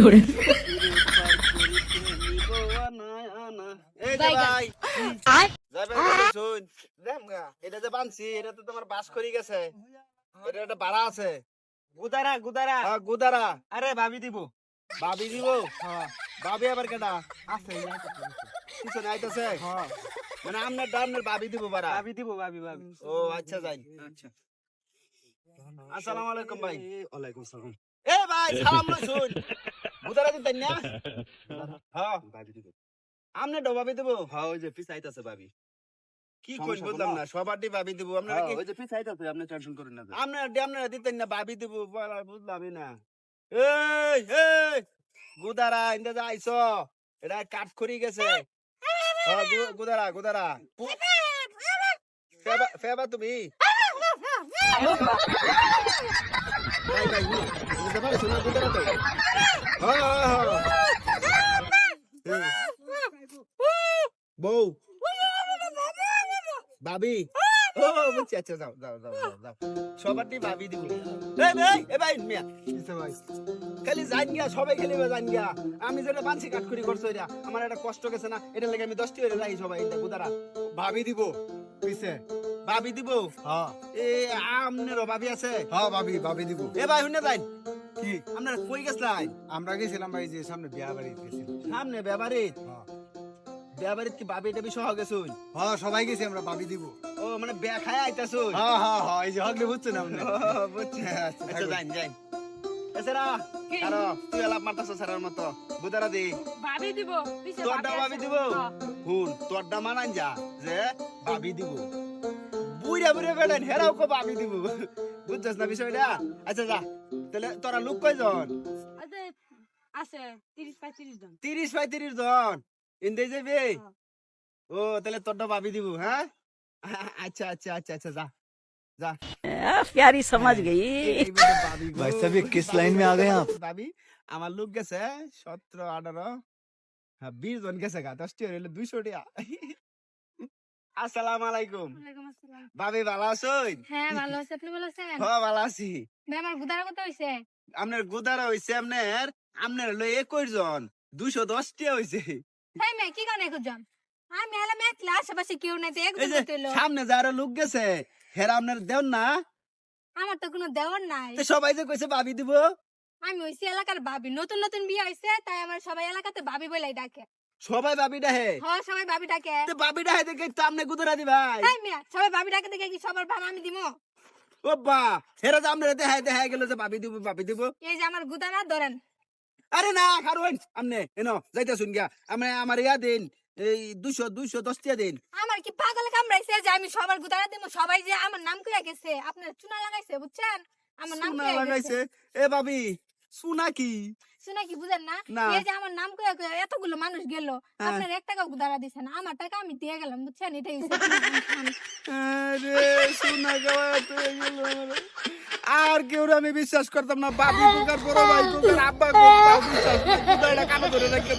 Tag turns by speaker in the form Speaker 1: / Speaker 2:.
Speaker 1: করে
Speaker 2: এটা যে বানছি এটা তো তোমার বাস করি গেছে, এটা একটা বাড়া আছে। গুদারা গুদারা গুদারা। আরে ভাবি দিব, ভাবি দিব। ভাবি আবার কেটা আছে কিছু নাইতেছে, মানে আপনার ডামনের ভাবি দিব বাড়া, ভাবি দিব ভাবি ভাবি। ও আচ্ছা যাই, আচ্ছা। আসসালামু আলাইকুম ভাই। ওয়ালাইকুম সালাম। এ ভাই সালাম লইছুন, গুদারা দিতেন না? হ্যাঁ ভাবি দিব। আমনে ডবাবি দিব? হ্যাঁ ওই যে পিছাইতাছে ভাবি। কি কই বুঝলাম না, সবারই ভাবি দিব। আপনারা কি ওই যে পিছাইতাছে, আপনি টেনশন করেন না। আপনারা দিতেন না, ভাবি দিব বুঝলামই না। এই এই গুদারা ইন্দা যা আইছো, এটা কাট করি গেছে। হ্যাঁ গুদারা গুদারা ফেবা তুমি ভাই ভাই বুঝতে পারছো না গুদারা তো। বউ ভাবি, ও বুঝছি। আচ্ছা যাও যাও যাও যাও যাও, সবারই ভাবি দিব। এ ভাই মিয়া ভাই খালি জান গিয়া, সবাই খালি জান গিয়া। আমি যেটা বানছি কাট করি করছো, এটা আমার একটা কষ্ট গেছে না, এটা লাগে আমি 10টি হয়ে যাই। সবাই এটা গুদারা ভাবি দিব পিছে, ভাবি দিব। হ্যাঁ এ আমনেরও ভাবি আছে? হ্যাঁ ভাবি ভাবি দিব। এ ভাই হুনে যাই কি আপনারা কই গেছলাই? আমরা গেছিলাম ভাই যে সামনে বিয়া বাড়ি গেছিলাম। সামনে বিয়া বাড়ি? হ্যাঁ বিয়া বাড়িতে কি ভাবি টাবি সহ গেছুন? হ্যাঁ সবাই গেছি আমরা, ভাবি দিব। ও মানে বিয়া খায় আইতাছুন? হ্যাঁ হ্যাঁ হ্যাঁ এই যে হগলে বুঝছেন আপনি। বুঝছি। আচ্ছা যাই যাই। এছাড়া আরো তুই আলাপ মারতাছ সারার মতো। গুদারা দি
Speaker 1: ভাবি দিব,
Speaker 2: তোরটা ভাবি দিব। হুন তোরটা মানান যা যে ভাবি দিব। বুইরা বুইরা বেড়েন হেরাও কো ভাবি দিব, বুঝছস না বিষয়টা? আচ্ছা যা তাহলে তোরা লোক কয়জন?
Speaker 1: আছে 30-35 জন।
Speaker 2: 30-35 জন ইন্দে যাবে। ও তাহলে তোরটা ভাবি দিব। হ্যাঁ আচ্ছা আচ্ছা আচ্ছা আচ্ছা যা যা।
Speaker 1: प्यारी समझ गई।
Speaker 2: भाई साहब ये किस लाइन में आ गए आप? भाभी আমার লোক গেছে 17-18 হ্যাঁ 20 জন গেছে গা, 10টি হইলে 200 টাকা। আসসালামু আলাইকুম।
Speaker 1: ওয়ালাইকুম আসসালাম।
Speaker 2: ভাবি ভালো আছেন?
Speaker 1: হ্যাঁ ভালো আছি, আপনি ভালো আছেন?
Speaker 2: হ্যাঁ ভালো আছি।
Speaker 1: ভাই আমার গুদারা কত হইছে?
Speaker 2: আপনার গুদারা হইছে আপনার হলো 21 জন, 210 টাকা হইছে।
Speaker 1: ভাই মে কি কানে খুঁজম? আমি এলা মে ক্লাস আশেপাশে কেউ নাই, তো
Speaker 2: এই
Speaker 1: একদম
Speaker 2: যে
Speaker 1: তেলো।
Speaker 2: সামনে যারা লোক গেছে হেরা আপনার দেন না?
Speaker 1: আমার তো কোনো দেওয়ার নাই।
Speaker 2: তো সবাই যে কইছে ভাবি দিব।
Speaker 1: আমি হইছি এলাকার ভাবি, নতুন নতুন বিয়ে হইছে, তাই আমার সবাই এলাকাতে ভাবি বলেই ডাকে।
Speaker 2: সবাই ভাবি ডাহে?
Speaker 1: হ্যাঁ সবাই ভাবি ডাকে।
Speaker 2: তো ভাবি ডাহে দেখে তো আপনি গুদারা দি ভাই।
Speaker 1: ভাই মিয়া সবাই ভাবি ডাকে দেখে কি সবার ভাব আমি দিমু?
Speaker 2: ও বা হেরা যে আপনারা দেখাই গেল যে ভাবি দিব ভাবি দিব।
Speaker 1: এই যে আমার গুদারা ধরেন।
Speaker 2: আরে না কারণ আপনি এনো যাইতে শুন গিয়া আমার ইয়া দিন এই 210 টাকা দিন।
Speaker 1: আমার কি পাগল কামড়াইছে যে আমি সবার গুদারা দিমু? সবাই যে আমার নাম কইয়া গেছে, আপনার চুনা লাগাইছে বুঝছেন? আমার নাম
Speaker 2: সুনা
Speaker 1: কইয়া
Speaker 2: লাগাইছে?
Speaker 1: গেছে।
Speaker 2: এ ভাবি সুনা কি?
Speaker 1: শুনা কি বুঝেন না?
Speaker 2: না।
Speaker 1: এই যে আমার নাম কইয়া কইয়া এতগুলো মানুষ গেল, আপনার 1 টাকা গুদারা দিছেন, আমার টাকা আমি দিয়ে গেলাম বুঝছেন? এটাই হইছে খান।
Speaker 2: আরে সুনা গাওয়া তো গেল আমার। আর কেউ আমি বিশ্বাস করতাম না, বাবি কুকার বড় ভাই কুকার আব্বা কুকার বিশ্বাস কুকারটা কানে ধরে রাখতে।